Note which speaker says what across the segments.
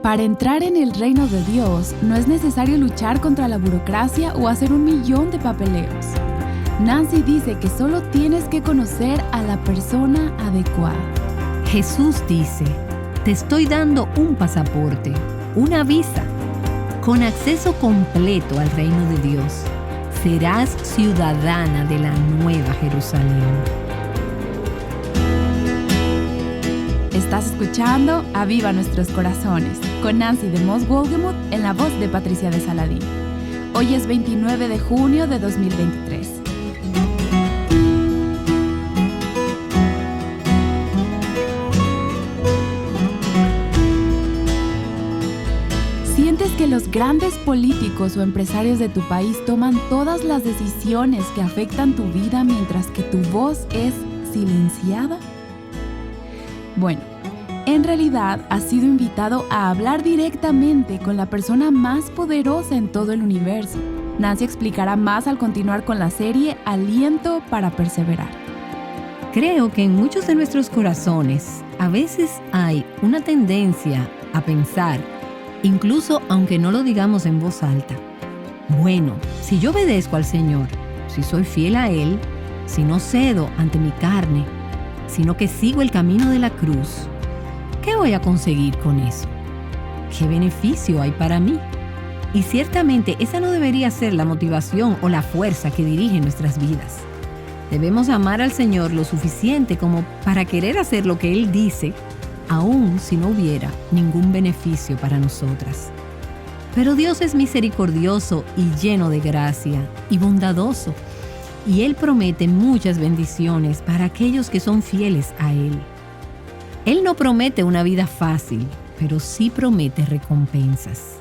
Speaker 1: Para entrar en el reino de Dios, no es necesario luchar contra la burocracia o hacer 1.000.000 de papeleos. Nancy dice que solo tienes que conocer a la persona adecuada.
Speaker 2: Jesús dice, te estoy dando un pasaporte, una visa, con acceso completo al reino de Dios. Serás ciudadana de la Nueva Jerusalén.
Speaker 1: Estás escuchando Aviva Nuestros Corazones con Nancy de Moss Wolgemuth en la voz de Patricia de Saladín. Hoy es 29 de junio de 2023. ¿Sientes que los grandes políticos o empresarios de tu país toman todas las decisiones que afectan tu vida mientras que tu voz es silenciada? Bueno, en realidad has sido invitado a hablar directamente con la persona más poderosa en todo el universo. Nancy explicará más al continuar con la serie Aliento para Perseverar.
Speaker 2: Creo que en muchos de nuestros corazones a veces hay una tendencia a pensar, incluso aunque no lo digamos en voz alta, bueno, si yo obedezco al Señor, si soy fiel a Él, si no cedo ante mi carne, sino que sigo el camino de la cruz, ¿qué voy a conseguir con eso? ¿Qué beneficio hay para mí? Y ciertamente esa no debería ser la motivación o la fuerza que dirige nuestras vidas. Debemos amar al Señor lo suficiente como para querer hacer lo que Él dice, aun si no hubiera ningún beneficio para nosotras. Pero Dios es misericordioso y lleno de gracia y bondadoso. Y Él promete muchas bendiciones para aquellos que son fieles a Él. Él no promete una vida fácil, pero sí promete recompensas.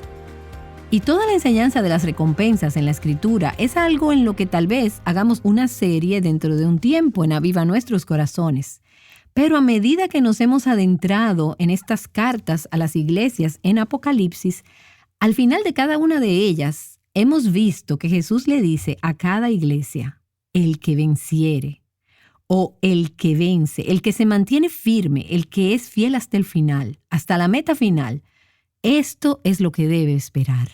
Speaker 2: Y toda la enseñanza de las recompensas en la Escritura es algo en lo que tal vez hagamos una serie dentro de un tiempo en Aviva Nuestros Corazones. Pero a medida que nos hemos adentrado en estas cartas a las iglesias en Apocalipsis, al final de cada una de ellas hemos visto que Jesús le dice a cada iglesia, el que venciere, o el que vence, el que se mantiene firme, el que es fiel hasta el final, hasta la meta final. Esto es lo que debe esperar.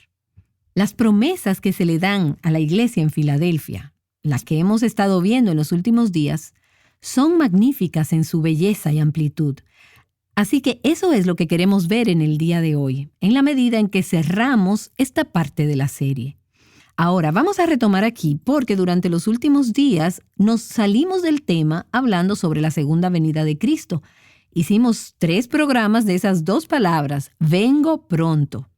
Speaker 2: Las promesas que se le dan a la iglesia en Filadelfia, las que hemos estado viendo en los últimos días, son magníficas en su belleza y amplitud. Así que eso es lo que queremos ver en el día de hoy, en la medida en que cerramos esta parte de la serie. Ahora, vamos a retomar aquí porque durante los últimos días nos salimos del tema hablando sobre la segunda venida de Cristo. Hicimos 3 programas de esas 2 palabras, vengo pronto.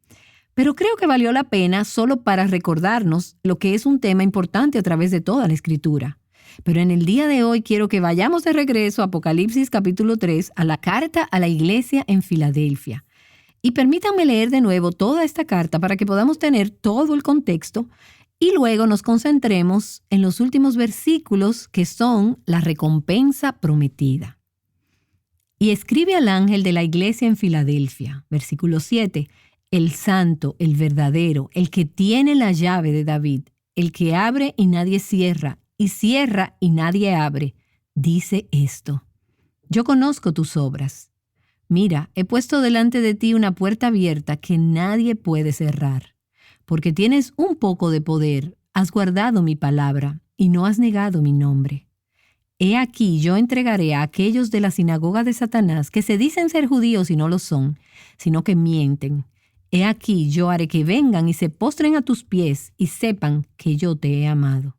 Speaker 2: Pero creo que valió la pena solo para recordarnos lo que es un tema importante a través de toda la Escritura. Pero en el día de hoy quiero que vayamos de regreso a Apocalipsis capítulo 3, a la carta a la iglesia en Filadelfia. Y permítanme leer de nuevo toda esta carta para que podamos tener todo el contexto y luego nos concentremos en los últimos versículos que son la recompensa prometida. Y escribe al ángel de la iglesia en Filadelfia, versículo 7, el santo, el verdadero, el que tiene la llave de David, el que abre y nadie cierra, y cierra y nadie abre, dice esto: yo conozco tus obras. Mira, he puesto delante de ti una puerta abierta que nadie puede cerrar. Porque tienes un poco de poder, has guardado mi palabra y no has negado mi nombre. He aquí yo entregaré a aquellos de la sinagoga de Satanás que se dicen ser judíos y no lo son, sino que mienten. He aquí yo haré que vengan y se postren a tus pies y sepan que yo te he amado.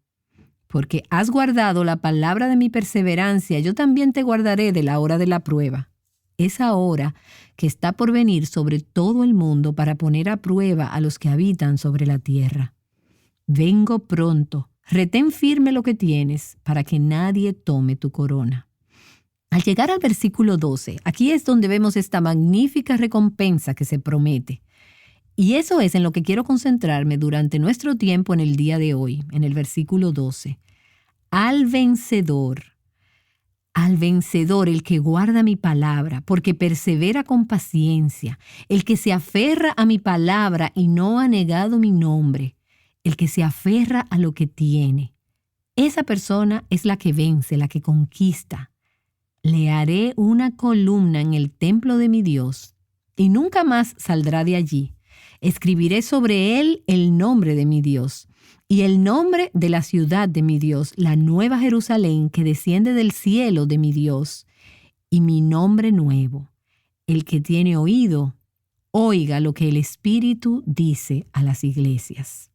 Speaker 2: Porque has guardado la palabra de mi perseverancia, yo también te guardaré de la hora de la prueba. Esa hora que está por venir sobre todo el mundo para poner a prueba a los que habitan sobre la tierra. Vengo pronto, retén firme lo que tienes para que nadie tome tu corona. Al llegar al versículo 12, aquí es donde vemos esta magnífica recompensa que se promete. Y eso es en lo que quiero concentrarme durante nuestro tiempo en el día de hoy, en el versículo 12. Al vencedor, el que guarda mi palabra, porque persevera con paciencia, el que se aferra a mi palabra y no ha negado mi nombre, el que se aferra a lo que tiene. Esa persona es la que vence, la que conquista. Le haré una columna en el templo de mi Dios, y nunca más saldrá de allí. Escribiré sobre él el nombre de mi Dios y el nombre de la ciudad de mi Dios, la nueva Jerusalén que desciende del cielo de mi Dios, y mi nombre nuevo. El que tiene oído, oiga lo que el Espíritu dice a las iglesias.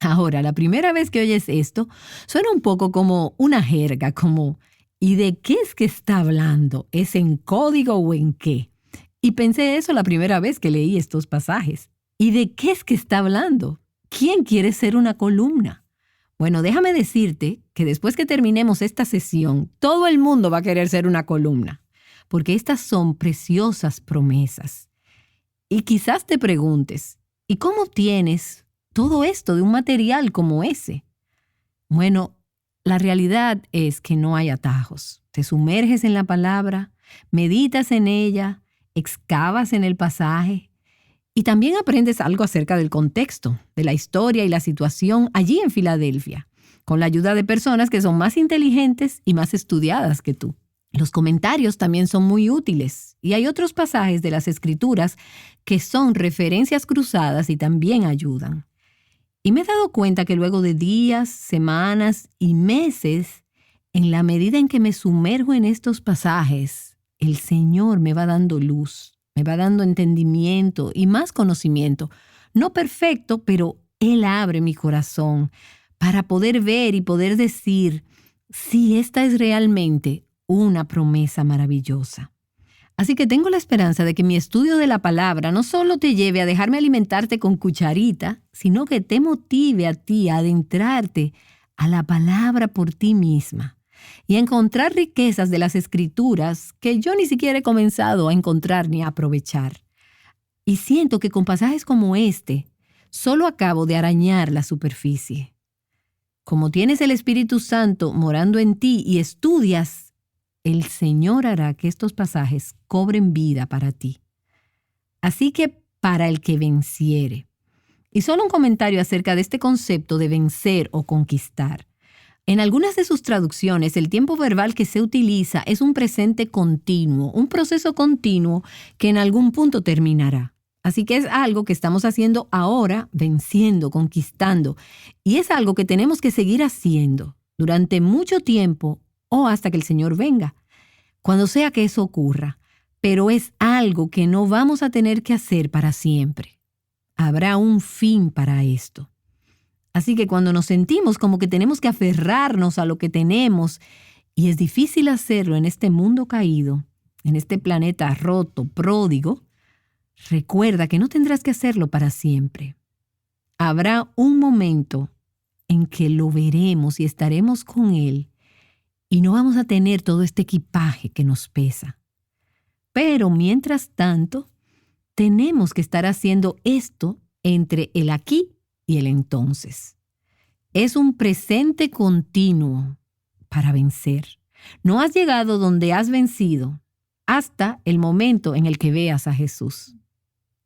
Speaker 2: Ahora, la primera vez que oyes esto, suena un poco como una jerga, como ¿y de qué es que está hablando? ¿Es en código o en qué? Y pensé eso la primera vez que leí estos pasajes. ¿Y de qué es que está hablando? ¿Quién quiere ser una columna? Bueno, déjame decirte que después que terminemos esta sesión, todo el mundo va a querer ser una columna, porque estas son preciosas promesas. Y quizás te preguntes, ¿y cómo obtienes todo esto de un material como ese? Bueno, la realidad es que no hay atajos. Te sumerges en la palabra, meditas en ella, excavas en el pasaje y también aprendes algo acerca del contexto, de la historia y la situación allí en Filadelfia, con la ayuda de personas que son más inteligentes y más estudiadas que tú. Los comentarios también son muy útiles y hay otros pasajes de las Escrituras que son referencias cruzadas y también ayudan. Y me he dado cuenta que luego de días, semanas y meses, en la medida en que me sumerjo en estos pasajes, el Señor me va dando luz, me va dando entendimiento y más conocimiento. No perfecto, pero Él abre mi corazón para poder ver y poder decir, sí, esta es realmente una promesa maravillosa. Así que tengo la esperanza de que mi estudio de la palabra no solo te lleve a dejarme alimentarte con cucharita, sino que te motive a ti a adentrarte a la palabra por ti misma y a encontrar riquezas de las Escrituras que yo ni siquiera he comenzado a encontrar ni a aprovechar. Y siento que con pasajes como este, solo acabo de arañar la superficie. Como tienes el Espíritu Santo morando en ti y estudias, el Señor hará que estos pasajes cobren vida para ti. Así que para el que venciere. Y solo un comentario acerca de este concepto de vencer o conquistar. En algunas de sus traducciones, el tiempo verbal que se utiliza es un presente continuo, un proceso continuo que en algún punto terminará. Así que es algo que estamos haciendo ahora, venciendo, conquistando. Y es algo que tenemos que seguir haciendo durante mucho tiempo o hasta que el Señor venga, cuando sea que eso ocurra. Pero es algo que no vamos a tener que hacer para siempre. Habrá un fin para esto. Así que cuando nos sentimos como que tenemos que aferrarnos a lo que tenemos, y es difícil hacerlo en este mundo caído, en este planeta roto, pródigo, recuerda que no tendrás que hacerlo para siempre. Habrá un momento en que lo veremos y estaremos con Él, y no vamos a tener todo este equipaje que nos pesa. Pero mientras tanto, tenemos que estar haciendo esto entre el aquí y el entonces. Es un presente continuo para vencer. No has llegado donde has vencido hasta el momento en el que veas a Jesús.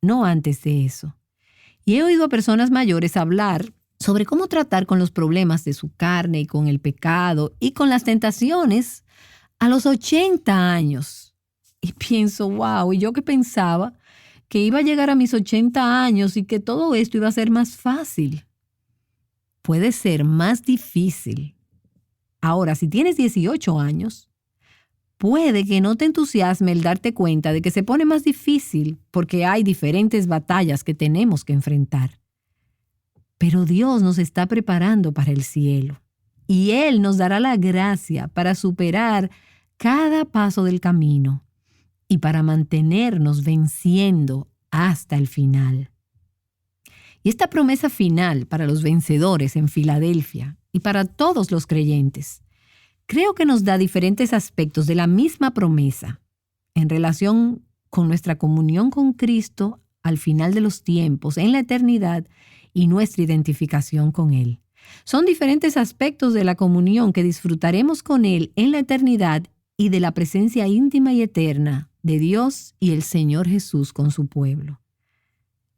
Speaker 2: No antes de eso. Y he oído a personas mayores hablar sobre cómo tratar con los problemas de su carne y con el pecado y con las tentaciones a los 80 años. Y pienso, wow, ¿y yo qué pensaba? Que iba a llegar a mis 80 años y que todo esto iba a ser más fácil. Puede ser más difícil. Ahora, si tienes 18 años, puede que no te entusiasme el darte cuenta de que se pone más difícil porque hay diferentes batallas que tenemos que enfrentar. Pero Dios nos está preparando para el cielo y Él nos dará la gracia para superar cada paso del camino y para mantenernos venciendo hasta el final. Y esta promesa final para los vencedores en Filadelfia y para todos los creyentes, creo que nos da diferentes aspectos de la misma promesa en relación con nuestra comunión con Cristo al final de los tiempos, en la eternidad, y nuestra identificación con Él. Son diferentes aspectos de la comunión que disfrutaremos con Él en la eternidad y de la presencia íntima y eterna de Dios y el Señor Jesús con su pueblo.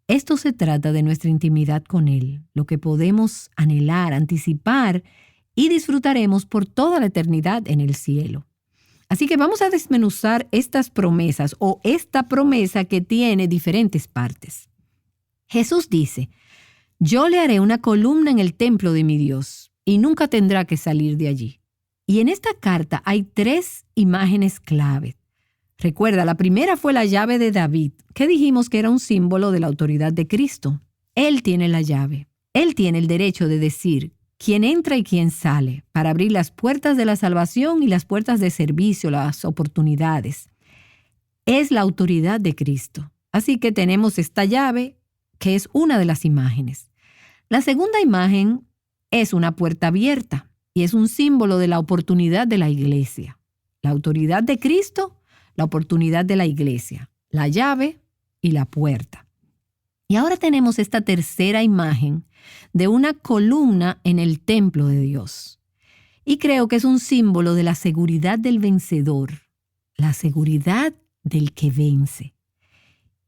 Speaker 2: Esto se trata de nuestra intimidad con Él, lo que podemos anhelar, anticipar y disfrutaremos por toda la eternidad en el cielo. Así que vamos a desmenuzar estas promesas o esta promesa que tiene diferentes partes. Jesús dice, yo le haré una columna en el templo de mi Dios y nunca tendrá que salir de allí. Y en esta carta hay 3 imágenes clave. Recuerda, la primera fue la llave de David, que dijimos que era un símbolo de la autoridad de Cristo. Él tiene la llave. Él tiene el derecho de decir quién entra y quién sale, para abrir las puertas de la salvación y las puertas de servicio, las oportunidades. Es la autoridad de Cristo. Así que tenemos esta llave, que es una de las imágenes. La segunda imagen es una puerta abierta y es un símbolo de la oportunidad de la iglesia. La autoridad de Cristo, la oportunidad de la iglesia, la llave y la puerta. Y ahora tenemos esta tercera imagen de una columna en el templo de Dios. Y creo que es un símbolo de la seguridad del vencedor, la seguridad del que vence.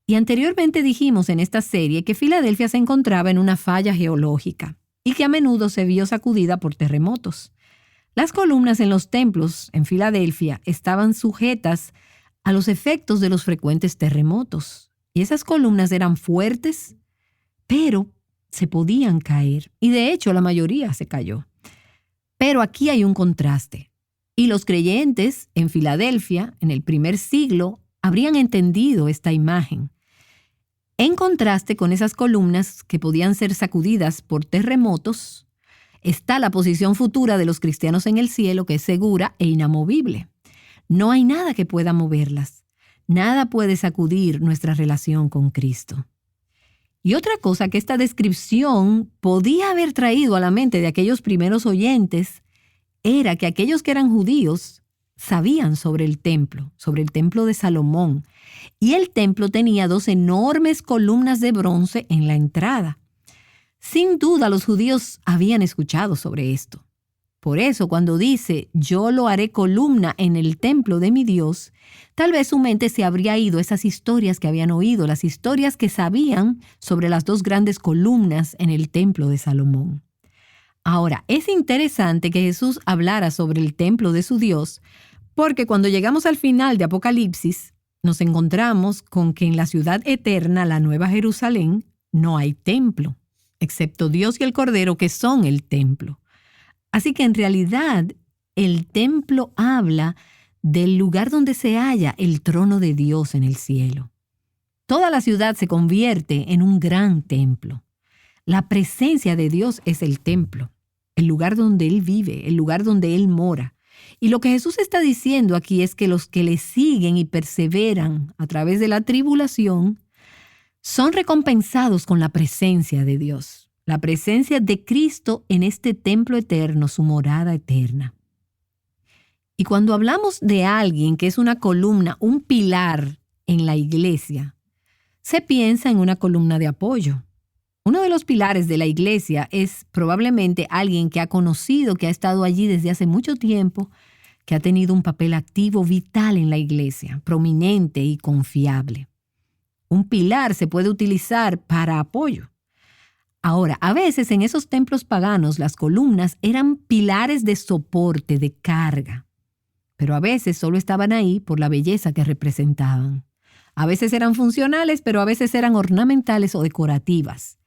Speaker 2: Y anteriormente dijimos en esta serie que Filadelfia se encontraba en una falla geológica y que a menudo se vio sacudida por terremotos. Las columnas en los templos en Filadelfia estaban sujetas a los efectos de los frecuentes terremotos. Y esas columnas eran fuertes, pero se podían caer. Y de hecho la mayoría se cayó. Pero aquí hay un contraste. Y los creyentes en Filadelfia, en el primer siglo, habrían entendido esta imagen. En contraste con esas columnas que podían ser sacudidas por terremotos, está la posición futura de los cristianos en el cielo, que es segura e inamovible. No hay nada que pueda moverlas. Nada puede sacudir nuestra relación con Cristo. Y otra cosa que esta descripción podía haber traído a la mente de aquellos primeros oyentes era que aquellos que eran judíos sabían sobre el templo de Salomón. Y el templo tenía 2 enormes columnas de bronce en la entrada. Sin duda los judíos habían escuchado sobre esto. Por eso, cuando dice, yo lo haré columna en el templo de mi Dios, tal vez su mente se habría ido a esas historias que habían oído, las historias que sabían sobre las 2 grandes columnas en el templo de Salomón. Ahora, es interesante que Jesús hablara sobre el templo de su Dios, porque cuando llegamos al final de Apocalipsis, nos encontramos con que en la ciudad eterna, la Nueva Jerusalén, no hay templo, excepto Dios y el Cordero, que son el templo. Así que en realidad el templo habla del lugar donde se halla el trono de Dios en el cielo. Toda la ciudad se convierte en un gran templo. La presencia de Dios es el templo, el lugar donde Él vive, el lugar donde Él mora. Y lo que Jesús está diciendo aquí es que los que le siguen y perseveran a través de la tribulación son recompensados con la presencia de Dios. La presencia de Cristo en este templo eterno, su morada eterna. Y cuando hablamos de alguien que es una columna, un pilar en la iglesia, se piensa en una columna de apoyo. Uno de los pilares de la iglesia es probablemente alguien que ha conocido, que ha estado allí desde hace mucho tiempo, que ha tenido un papel activo, vital en la iglesia, prominente y confiable. Un pilar se puede utilizar para apoyo. Ahora, a veces en esos templos paganos las columnas eran pilares de soporte, de carga, pero a veces solo estaban ahí por la belleza que representaban. A veces eran funcionales, pero a veces eran ornamentales o decorativas.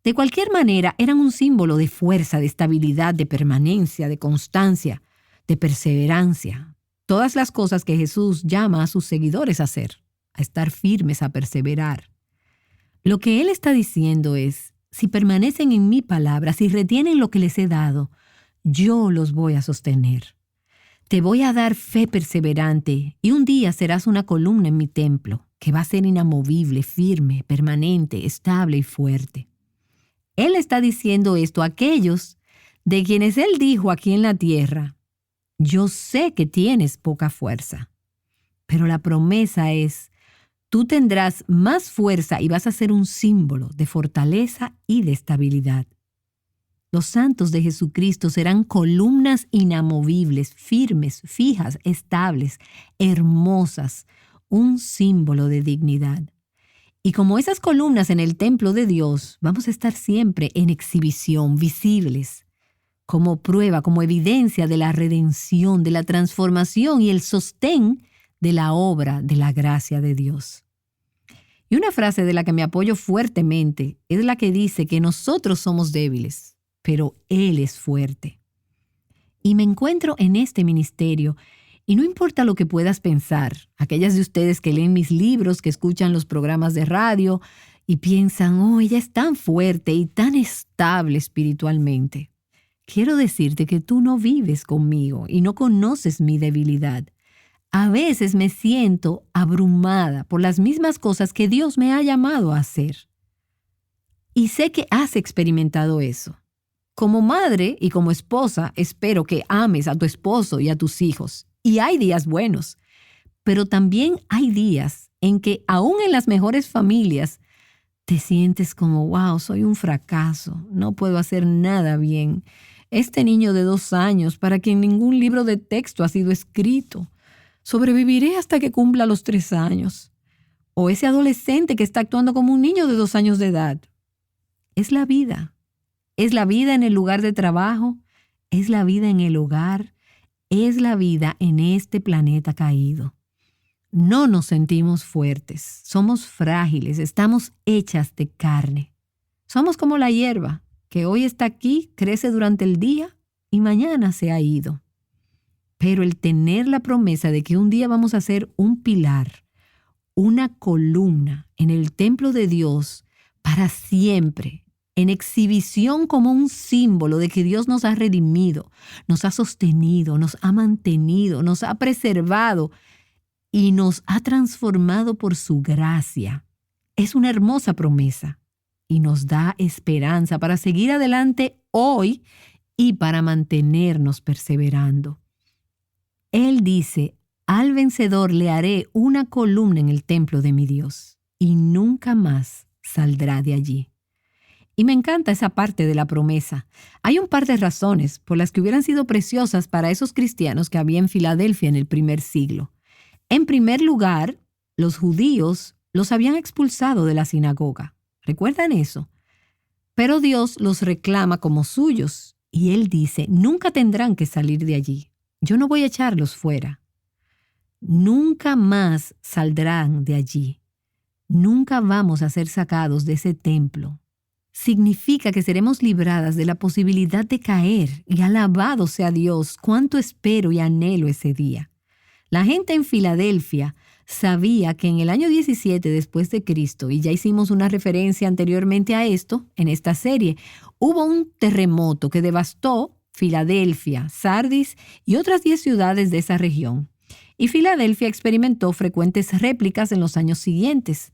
Speaker 2: De cualquier manera, eran un símbolo de fuerza, de estabilidad, de permanencia, de constancia, de perseverancia. Todas las cosas que Jesús llama a sus seguidores a hacer, a estar firmes, a perseverar. Lo que Él está diciendo es, si permanecen en mi palabra, si retienen lo que les he dado, yo los voy a sostener. Te voy a dar fe perseverante y un día serás una columna en mi templo que va a ser inamovible, firme, permanente, estable y fuerte. Él está diciendo esto a aquellos de quienes Él dijo aquí en la tierra, yo sé que tienes poca fuerza, pero la promesa es, tú tendrás más fuerza y vas a ser un símbolo de fortaleza y de estabilidad. Los santos de Jesucristo serán columnas inamovibles, firmes, fijas, estables, hermosas, un símbolo de dignidad. Y como esas columnas en el templo de Dios, vamos a estar siempre en exhibición, visibles. como prueba, como evidencia de la redención, de la transformación y el sostén de la obra de la gracia de Dios. Y una frase de la que me apoyo fuertemente es la que dice que nosotros somos débiles, pero Él es fuerte. Y me encuentro en este ministerio, y no importa lo que puedas pensar, aquellas de ustedes que leen mis libros, que escuchan los programas de radio y piensan, oh, ella es tan fuerte y tan estable espiritualmente. Quiero decirte que tú no vives conmigo y no conoces mi debilidad. A veces me siento abrumada por las mismas cosas que Dios me ha llamado a hacer. Y sé que has experimentado eso. Como madre y como esposa, espero que ames a tu esposo y a tus hijos. Y hay días buenos, pero también hay días en que, aún en las mejores familias, te sientes como, wow, soy un fracaso, no puedo hacer nada bien. Este niño de 2 años, para quien ningún libro de texto ha sido escrito, sobreviviré hasta que cumpla los 3 años. O ese adolescente que está actuando como un niño de 2 años de edad. Es la vida. Es la vida en el lugar de trabajo, es la vida en el hogar, es la vida en este planeta caído. No nos sentimos fuertes, somos frágiles, estamos hechas de carne. Somos como la hierba, que hoy está aquí, crece durante el día y mañana se ha ido. Pero el tener la promesa de que un día vamos a ser un pilar, una columna en el templo de Dios para siempre, en exhibición como un símbolo de que Dios nos ha redimido, nos ha sostenido, nos ha mantenido, nos ha preservado y nos ha transformado por su gracia. Es una hermosa promesa y nos da esperanza para seguir adelante hoy y para mantenernos perseverando. Él dice, al vencedor le haré una columna en el templo de mi Dios y nunca más saldrá de allí. Y me encanta esa parte de la promesa. Hay un par de razones por las que hubieran sido preciosas para esos cristianos que había en Filadelfia en el primer siglo. En primer lugar, los judíos los habían expulsado de la sinagoga. ¿Recuerdan eso? Pero Dios los reclama como suyos y Él dice, nunca tendrán que salir de allí. Yo no voy a echarlos fuera. Nunca más saldrán de allí. Nunca vamos a ser sacados de ese templo. Significa que seremos libradas de la posibilidad de caer, y alabado sea Dios, cuánto espero y anhelo ese día. La gente en Filadelfia sabía que en el año 17 después de Cristo, y ya hicimos una referencia anteriormente a esto en esta serie, hubo un terremoto que devastó Filadelfia, Sardis y otras 10 ciudades de esa región. Y Filadelfia experimentó frecuentes réplicas en los años siguientes.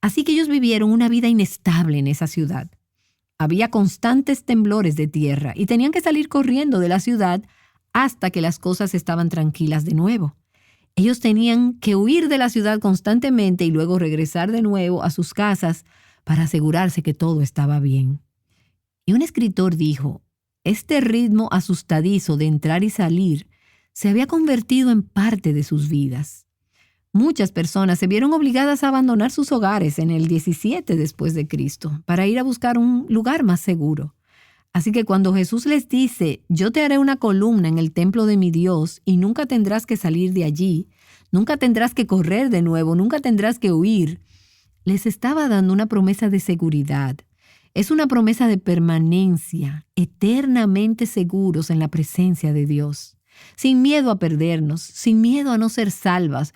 Speaker 2: Así que ellos vivieron una vida inestable en esa ciudad. Había constantes temblores de tierra y tenían que salir corriendo de la ciudad hasta que las cosas estaban tranquilas de nuevo. Ellos tenían que huir de la ciudad constantemente y luego regresar de nuevo a sus casas para asegurarse que todo estaba bien. Y un escritor dijo, este ritmo asustadizo de entrar y salir se había convertido en parte de sus vidas. Muchas personas se vieron obligadas a abandonar sus hogares en el 17 después de Cristo para ir a buscar un lugar más seguro. Así que cuando Jesús les dice, yo te haré una columna en el templo de mi Dios y nunca tendrás que salir de allí, nunca tendrás que correr de nuevo, nunca tendrás que huir, les estaba dando una promesa de seguridad. Es una promesa de permanencia, eternamente seguros en la presencia de Dios, sin miedo a perdernos, sin miedo a no ser salvas,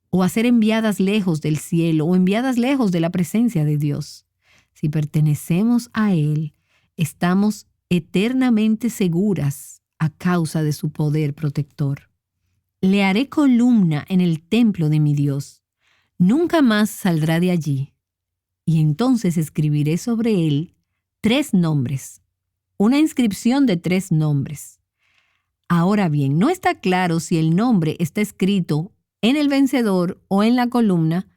Speaker 2: o a ser enviadas lejos del cielo o enviadas lejos de la presencia de Dios. Si pertenecemos a Él, estamos eternamente seguras a causa de su poder protector. Le haré columna en el templo de mi Dios. Nunca más saldrá de allí. Y entonces escribiré sobre él 3 nombres. Una inscripción de 3 nombres. Ahora bien, no está claro si el nombre está escrito en el vencedor o en la columna,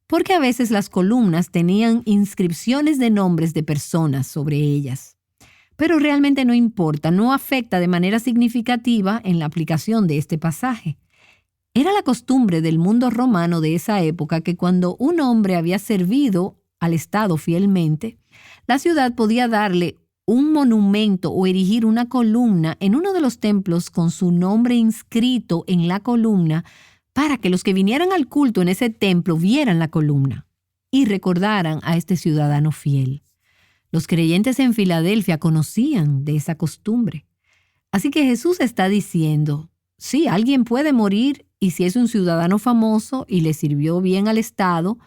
Speaker 2: porque a veces las columnas tenían inscripciones de nombres de personas sobre ellas. Pero realmente no importa, no afecta de manera significativa en la aplicación de este pasaje. Era la costumbre del mundo romano de esa época que cuando un hombre había servido al Estado fielmente, la ciudad podía darle un monumento o erigir una columna en uno de los templos con su nombre inscrito en la columna para que los que vinieran al culto en ese templo vieran la columna y recordaran a este ciudadano fiel. Los creyentes en Filadelfia conocían de esa costumbre. Así que Jesús está diciendo, sí, alguien puede morir y si es un ciudadano famoso y le sirvió bien al Estado,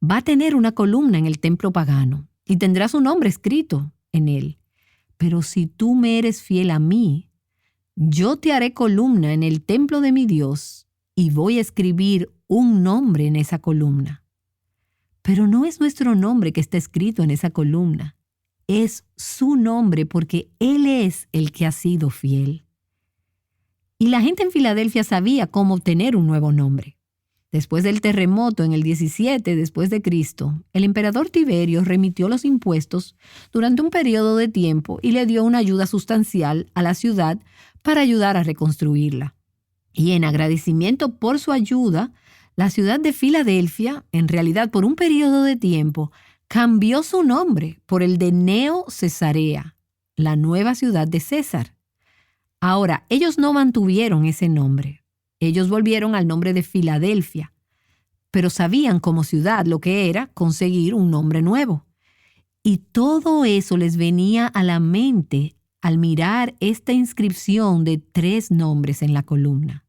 Speaker 2: va a tener una columna en el templo pagano y tendrá su nombre escrito en él. Pero si tú me eres fiel a mí, yo te haré columna en el templo de mi Dios y voy a escribir un nombre en esa columna. Pero no es nuestro nombre que está escrito en esa columna. Es su nombre porque Él es el que ha sido fiel. Y la gente en Filadelfia sabía cómo obtener un nuevo nombre. Después del terremoto en el 17 después de Cristo, el emperador Tiberio remitió los impuestos durante un periodo de tiempo y le dio una ayuda sustancial a la ciudad para ayudar a reconstruirla. Y en agradecimiento por su ayuda, la ciudad de Filadelfia, en realidad por un periodo de tiempo, cambió su nombre por el de Neo Cesarea, la nueva ciudad de César. Ahora, ellos no mantuvieron ese nombre. Ellos volvieron al nombre de Filadelfia, pero sabían como ciudad lo que era conseguir un nombre nuevo. Y todo eso les venía a la mente al mirar esta inscripción de 3 nombres en la columna.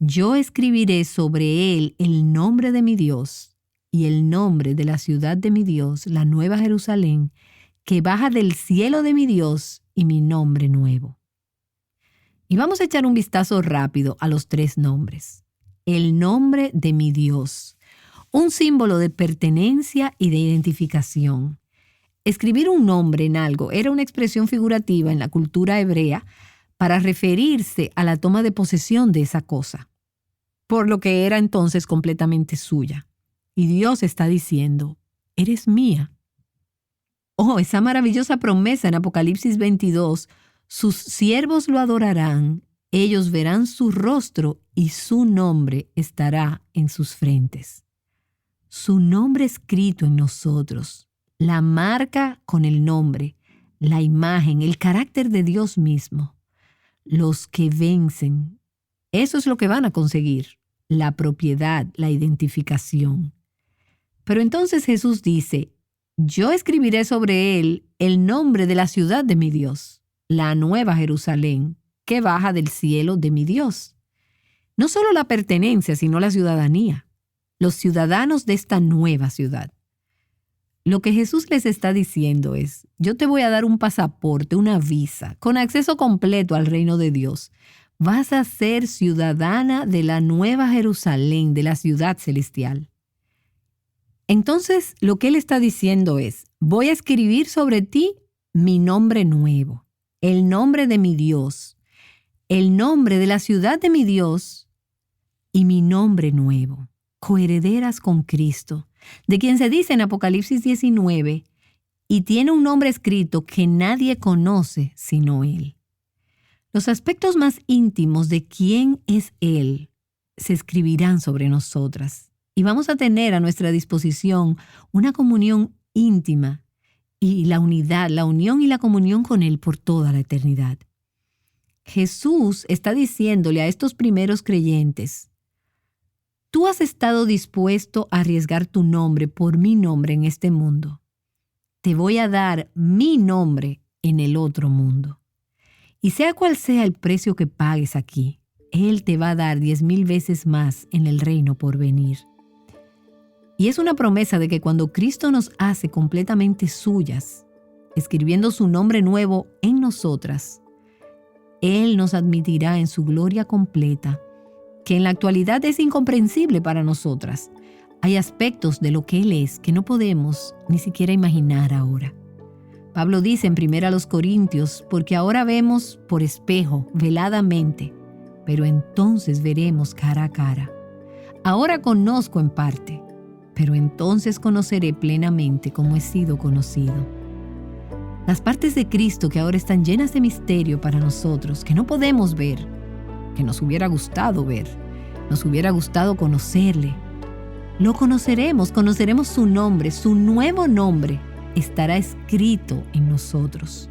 Speaker 2: Yo escribiré sobre él el nombre de mi Dios y el nombre de la ciudad de mi Dios, la Nueva Jerusalén, que baja del cielo de mi Dios y mi nombre nuevo. Y vamos a echar un vistazo rápido a los 3 nombres. El nombre de mi Dios, un símbolo de pertenencia y de identificación. Escribir un nombre en algo era una expresión figurativa en la cultura hebrea para referirse a la toma de posesión de esa cosa, por lo que era entonces completamente suya. Y Dios está diciendo, eres mía. Oh, esa maravillosa promesa en Apocalipsis 22, sus siervos lo adorarán, ellos verán su rostro y su nombre estará en sus frentes. Su nombre escrito en nosotros, la marca con el nombre, la imagen, el carácter de Dios mismo. Los que vencen, eso es lo que van a conseguir, la propiedad, la identificación. Pero entonces Jesús dice, yo escribiré sobre él el nombre de la ciudad de mi Dios, la Nueva Jerusalén, que baja del cielo de mi Dios. No solo la pertenencia, sino la ciudadanía, los ciudadanos de esta nueva ciudad. Lo que Jesús les está diciendo es, yo te voy a dar un pasaporte, una visa, con acceso completo al reino de Dios. Vas a ser ciudadana de la Nueva Jerusalén, de la ciudad celestial. Entonces, lo que Él está diciendo es, voy a escribir sobre ti mi nombre nuevo, el nombre de mi Dios, el nombre de la ciudad de mi Dios y mi nombre nuevo, coherederas con Cristo, de quien se dice en Apocalipsis 19, y tiene un nombre escrito que nadie conoce sino Él. Los aspectos más íntimos de quién es Él se escribirán sobre nosotras. Y vamos a tener a nuestra disposición una comunión íntima y la unidad, la unión y la comunión con Él por toda la eternidad. Jesús está diciéndole a estos primeros creyentes, tú has estado dispuesto a arriesgar tu nombre por mi nombre en este mundo. Te voy a dar mi nombre en el otro mundo. Y sea cual sea el precio que pagues aquí, Él te va a dar 10,000 veces más en el reino por venir. Y es una promesa de que cuando Cristo nos hace completamente suyas, escribiendo su nombre nuevo en nosotras, Él nos admitirá en su gloria completa, que en la actualidad es incomprensible para nosotras. Hay aspectos de lo que Él es que no podemos ni siquiera imaginar ahora. Pablo dice en 1 Corintios, porque ahora vemos por espejo, veladamente, pero entonces veremos cara a cara. Ahora conozco en parte, pero entonces conoceré plenamente como he sido conocido. Las partes de Cristo que ahora están llenas de misterio para nosotros, que no podemos ver, que nos hubiera gustado ver, nos hubiera gustado conocerle. Lo conoceremos su nombre, su nuevo nombre, estará escrito en nosotros.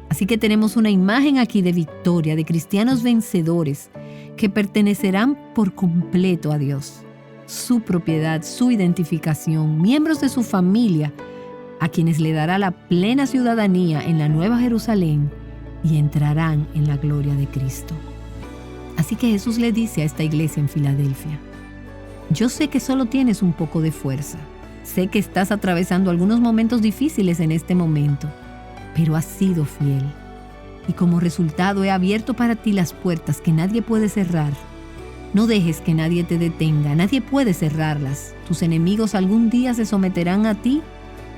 Speaker 2: Así que tenemos una imagen aquí de victoria, de cristianos vencedores que pertenecerán por completo a Dios, su propiedad, su identificación, miembros de su familia, a quienes le dará la plena ciudadanía en la Nueva Jerusalén y entrarán en la gloria de Cristo. Así que Jesús le dice a esta iglesia en Filadelfia: yo sé que solo tienes un poco de fuerza, sé que estás atravesando algunos momentos difíciles en este momento, pero has sido fiel. Y como resultado he abierto para ti las puertas que nadie puede cerrar. No dejes que nadie te detenga, nadie puede cerrarlas. Tus enemigos algún día se someterán a ti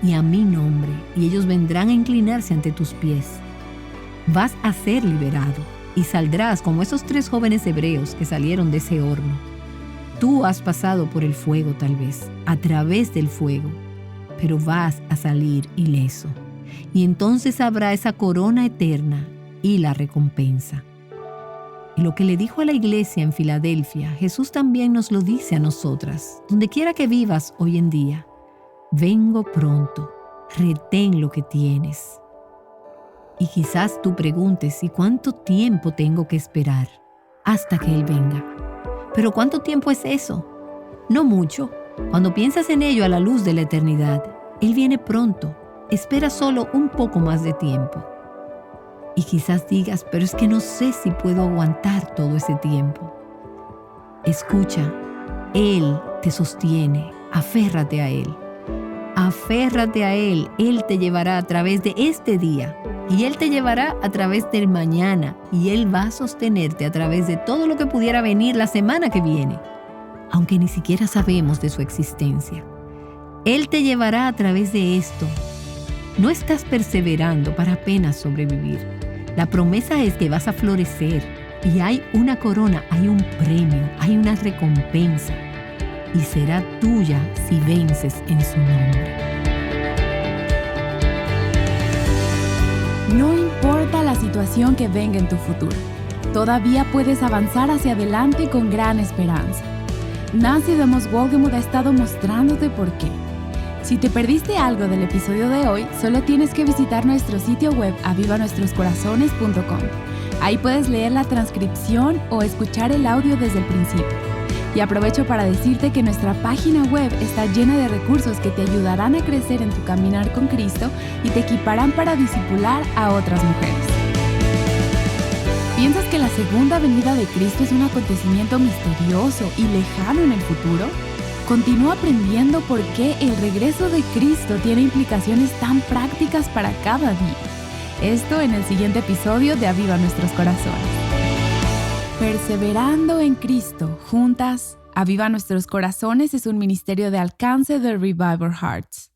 Speaker 2: y a mi nombre, y ellos vendrán a inclinarse ante tus pies. Vas a ser liberado y saldrás como esos 3 jóvenes hebreos que salieron de ese horno. Tú has pasado por el fuego tal vez, a través del fuego, pero vas a salir ileso. Y entonces habrá esa corona eterna y la recompensa. Y lo que le dijo a la iglesia en Filadelfia, Jesús también nos lo dice a nosotras. Donde quiera que vivas hoy en día, vengo pronto, retén lo que tienes. Y quizás tú preguntes, ¿y cuánto tiempo tengo que esperar hasta que Él venga? ¿Pero cuánto tiempo es eso? No mucho. Cuando piensas en ello a la luz de la eternidad, Él viene pronto. Espera solo un poco más de tiempo. Y quizás digas, pero es que no sé si puedo aguantar todo ese tiempo. Escucha, Él te sostiene, aférrate a Él. Aférrate a Él, Él te llevará a través de este día y Él te llevará a través del mañana y Él va a sostenerte a través de todo lo que pudiera venir la semana que viene, aunque ni siquiera sabemos de su existencia. Él te llevará a través de esto. No estás perseverando para apenas sobrevivir. La promesa es que vas a florecer y hay una corona, hay un premio, hay una recompensa y será tuya si vences en su nombre.
Speaker 1: No importa la situación que venga en tu futuro, todavía puedes avanzar hacia adelante con gran esperanza. Nancy DeMoss Wolgemuth ha estado mostrándote por qué. Si te perdiste algo del episodio de hoy, solo tienes que visitar nuestro sitio web avivanuestroscorazones.com. Ahí puedes leer la transcripción o escuchar el audio desde el principio. Y aprovecho para decirte que nuestra página web está llena de recursos que te ayudarán a crecer en tu caminar con Cristo y te equiparán para discipular a otras mujeres. ¿Piensas que la segunda venida de Cristo es un acontecimiento misterioso y lejano en el futuro? Continúa aprendiendo por qué el regreso de Cristo tiene implicaciones tan prácticas para cada día. Esto en el siguiente episodio de Aviva Nuestros Corazones. Perseverando en Cristo, juntas, Aviva Nuestros Corazones es un ministerio de alcance de Revival Hearts.